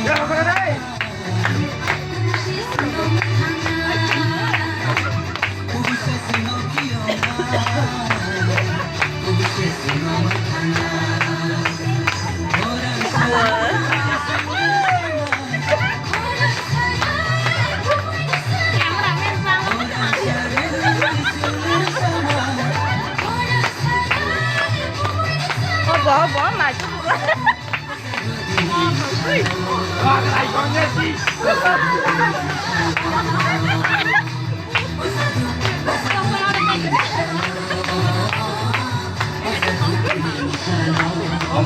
Ya, para đây. Bỏ mà Cái này còn nghe gì?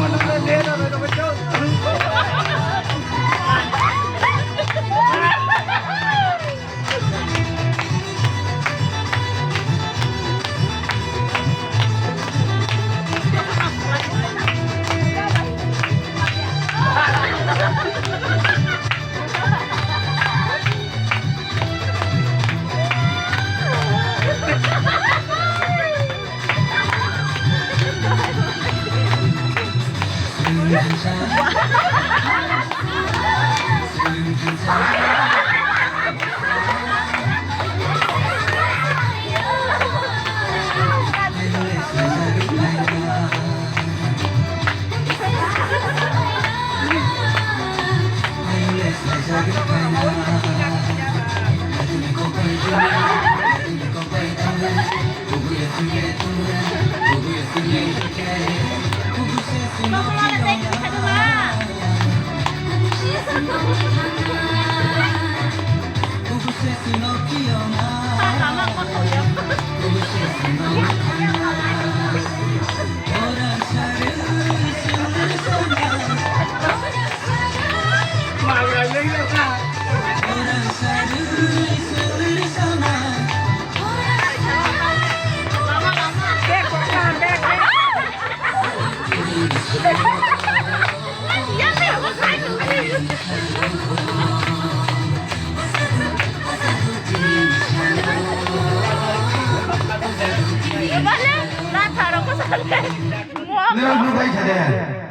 Mà nó lên đê rồi nó mới chơi. Mà người lấy ra ra. Nó thở đâu có sao. Nếu như vậy thì